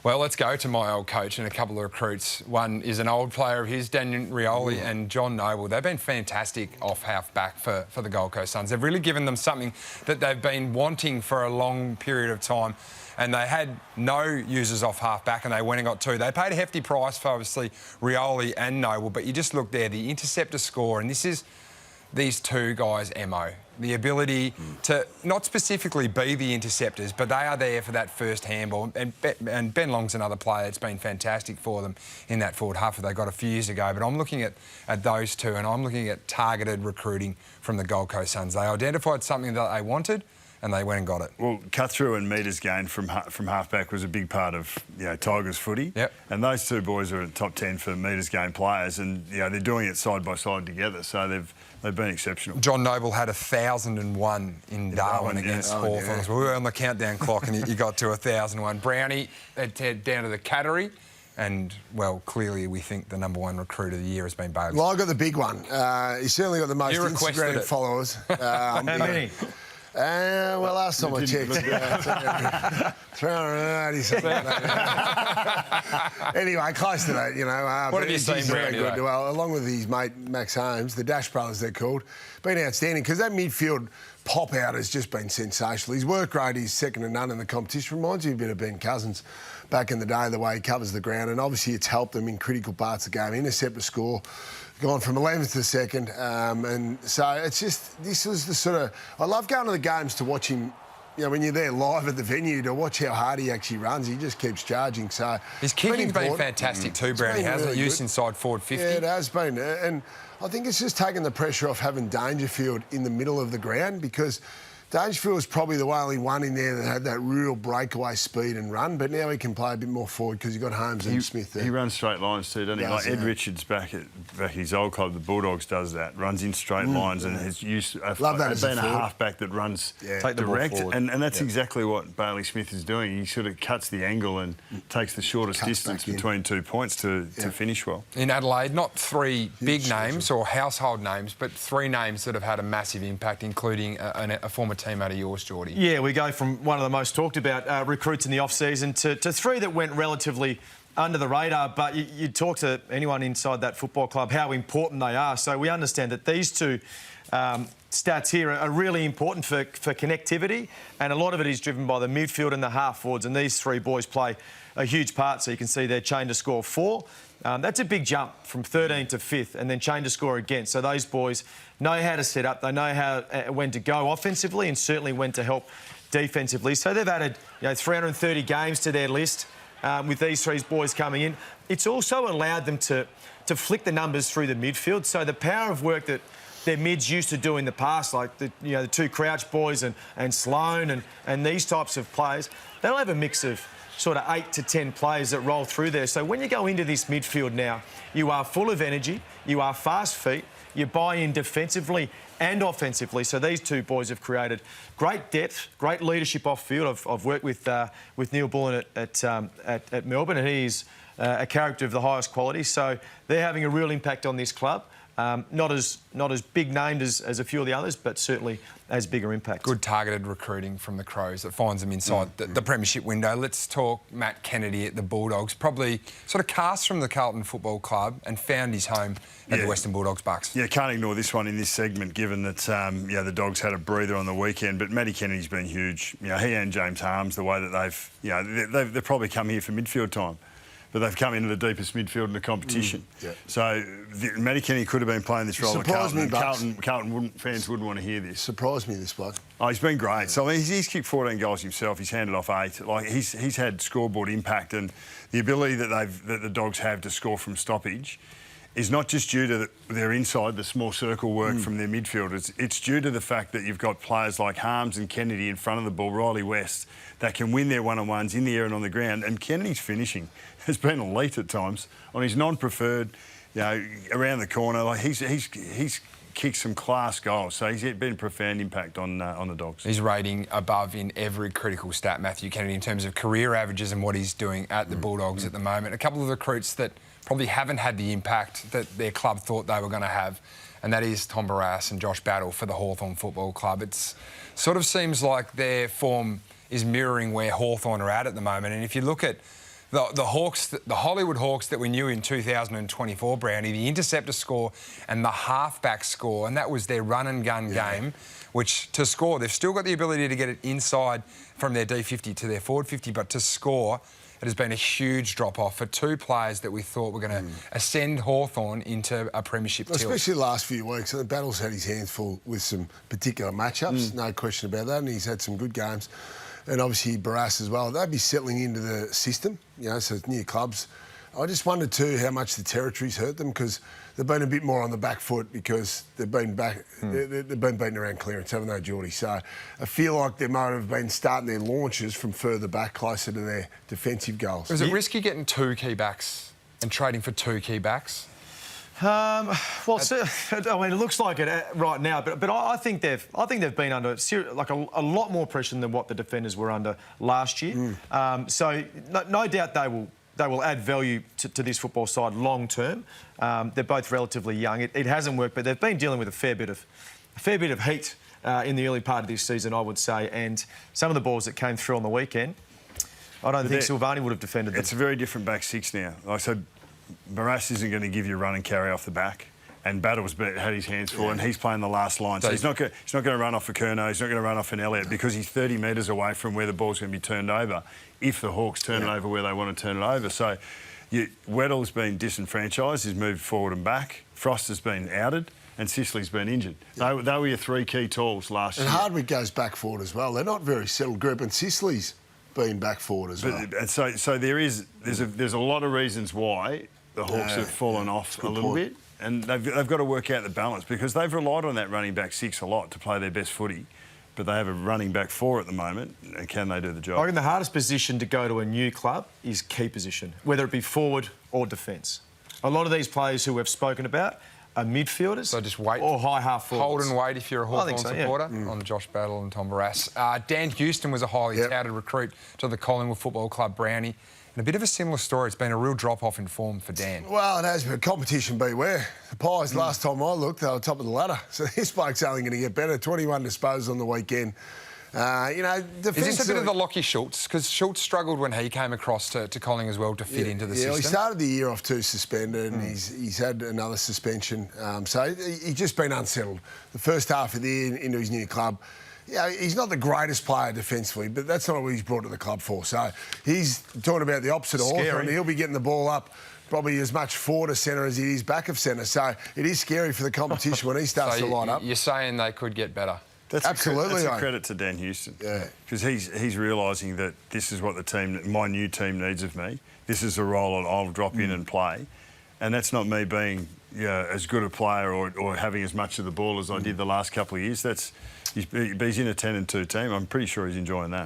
Well, let's go to my old coach and a couple of recruits. One is an old player of his, Daniel Rioli and John Noble. They've been fantastic off half-back for the Gold Coast Suns. They've really given them something that they've been wanting for a long period of time. And they had no users off half-back and they went and got two. They paid a hefty price for, obviously, Rioli and Noble. But you just look there, the interceptor score, and this is these two guys' MO. The ability to not specifically be the interceptors, but they are there for that first handball. And Ben Long's another player. It's been fantastic for them in that forward half that they got a few years ago. But I'm looking at those two, and I'm looking at targeted recruiting from the Gold Coast Suns. They identified something that they wanted, and they went and got it. Well, cut-through and metres gained from half-back was a big part of Tigers footy. Yep. And those two boys are in top 10 for metres gained players, and they're doing it side by side together, so they've been exceptional. John Noble had 1,001 in Darwin against Hawthorn. We were on the countdown clock and he got to 1,001. Brownie had down to the Cattery. And, well, clearly we think the #1 recruit of the year has been Bailey. Well, I got the big one. He certainly got the most Instagram followers. How many? Well, last time I checked, 380 something. Anyway, close to that, What have you seen, Brownie? Well, along with his mate Max Holmes, the Dash Brothers they're called, been outstanding because that midfield pop-out has just been sensational. His work rate is second to none in the competition. Reminds me a bit of Ben Cousins back in the day, the way he covers the ground, and obviously it's helped them in critical parts of the game. Intercept score, gone from 11th to 2nd, and so it's just, this was the sort of, I love going to the games to watch him, when you're there live at the venue, to watch how hard he actually runs. He just keeps charging, so his kicking's been fantastic too, Brownie, hasn't it? Used inside forward 50. Yeah, it has been, and I think it's just taken the pressure off having Dangerfield in the middle of the ground, because Dangerfield was probably the only one in there that had that real breakaway speed and run, but now he can play a bit more forward because you've got Holmes and Smith there. He runs straight lines too, doesn't he? Like Ed Richards back at his old club, the Bulldogs, does that. Runs in straight lines and has used a halfback that runs direct. And that's exactly what Bailey Smith is doing. He sort of cuts the angle and takes the shortest distance between 2 points to finish well. In Adelaide, not three big names or household names, but three names that have had a massive impact, including a former teammate of yours, Geordie. Yeah, we go from one of the most talked about recruits in the off-season to three that went relatively under the radar, but you talk to anyone inside that football club how important they are. So we understand that these two stats here are really important for connectivity, and a lot of it is driven by the midfield and the half-forwards, and these three boys play a huge part. So you can see they're chained to score 4. That's a big jump from 13th to 5th and then chained to score again. So those boys know how to set up. They know when to go offensively and certainly when to help defensively. So they've added 330 games to their list with these three boys coming in. It's also allowed them to flick the numbers through the midfield. So the power of work that their mids used to do in the past, like the two Crouch boys and Sloan and these types of players, they'll have a mix of sort of 8 to 10 players that roll through there. So when you go into this midfield now, you are full of energy, you are fast feet, you buy in defensively and offensively. So these two boys have created great depth, great leadership off field. I've worked with Neil Bullen at Melbourne, and he's a character of the highest quality. So they're having a real impact on this club. Not as big named as a few of the others, but certainly has bigger impact. Good targeted recruiting from the Crows that finds them inside the premiership window. Let's talk Matt Kennedy at the Bulldogs. Probably sort of cast from the Carlton Football Club and found his home at the Western Bulldogs Bucks. Yeah, can't ignore this one in this segment, given that the Dogs had a breather on the weekend. But Matty Kennedy's been huge. He and James Harmes, the way that they've probably come here for midfield time, but they've come into the deepest midfield in the competition. So Matty Kennedy could have been playing this role at Carlton. Carlton fans wouldn't want to hear this. Surprised me, this bloke. Oh, he's been great. So he's kicked 14 goals himself. He's handed off 8. Like he's had scoreboard impact, and the ability that the Dogs have to score from stoppage is not just due to their inside, the small circle work from their midfielders. It's due to the fact that you've got players like Harmes and Kennedy in front of the ball, Riley West, that can win their one-on-ones in the air and on the ground. And Kennedy's finishing has been elite at times on his non-preferred, around the corner. Like he's kicked some class goals, so he's been a profound impact on the Dogs. He's rating above in every critical stat, Matthew Kennedy, in terms of career averages and what he's doing at the Bulldogs at the moment. A couple of recruits that probably haven't had the impact that their club thought they were going to have, and that is Tom Barrass and Josh Battle for the Hawthorn Football Club. It sort of seems like their form is mirroring where Hawthorn are at the moment, and if you look at the Hawks, the Hollywood Hawks that we knew in 2024, Brownie, the interceptor score and the halfback score, and that was their run and gun game, which to score, they've still got the ability to get it inside from their D50 to their forward 50, but to score, it has been a huge drop-off for two players that we thought were going to ascend Hawthorn into a premiership tilt. Especially the last few weeks. The Battle's had his hands full with some particular matchups, no question about that, and he's had some good games. And obviously Barras as well. They'd be settling into the system, so it's new clubs. I just wonder too how much the territories hurt them, because they've been a bit more on the back foot because they've been they've been beaten around clearance, haven't they, Geordie? So I feel like they might have been starting their launches from further back, closer to their defensive goals. Was it risky getting two key backs and trading for two key backs? I mean, it looks like it right now, but I think they've been under a lot more pressure than what the defenders were under last year. So no doubt they will add value to this football side long term. They're both relatively young. It hasn't worked, but they've been dealing with a fair bit of heat in the early part of this season, I would say. And some of the balls that came through on the weekend, I don't think Silvani would have defended them. It's a very different back six now. Like I said, Barras isn't going to give you a run and carry off the back. And Battle's had his hands full, and he's playing the last line. So he's not going to run off a Curnow, he's not going to run off an Elliott, because he's 30 metres away from where the ball's going to be turned over if the Hawks turn it over where they want to turn it over. So Weddle's been disenfranchised, he's moved forward and back. Frost has been outed, and Sicily's been injured. They were your three key tools last year. And Hardwick goes back forward as well. They're not a very settled group, and Sicily's been back forward as well. And so there's a lot of reasons why the Hawks have fallen off a little bit. And they've got to work out the balance, because they've relied on that running back six a lot to play their best footy, but they have a running back four at the moment. And can they do the job? I reckon the hardest position to go to a new club is key position, whether it be forward or defence. A lot of these players who we've spoken about are midfielders, so just wait, or high half forwards. Hold and wait if you're a Hawthorn supporter on Josh Battle and Tom Barras. Dan Houston was a highly touted recruit to the Collingwood Football Club, Brownie. And a bit of a similar story. It's been a real drop-off in form for Dan. Well, it has been. Competition beware. The Pies, last time I looked, they were top of the ladder. So this bloke's only going to get better. 21 disposals on the weekend. Is this a bit of the Lockie Schultz? Because Schultz struggled when he came across to Collingwood as well to fit into the system. He started the year off too suspended, and he's had another suspension. So he's just been unsettled. The first half of the year into his new club, he's not the greatest player defensively, but that's not what he's brought to the club for. So he's talking about the opposite of Hawthorn. He'll be getting the ball up probably as much forward of centre as it is back of centre. So it is scary for the competition when he starts to line up. You're saying they could get better? That's absolutely. That's a credit to Dan Houston. Because he's realising that this is what my new team needs of me. This is a role I'll drop in and play. And that's not me being as good a player or having as much of the ball as I did the last couple of years. He's in a 10-2 team. I'm pretty sure he's enjoying that.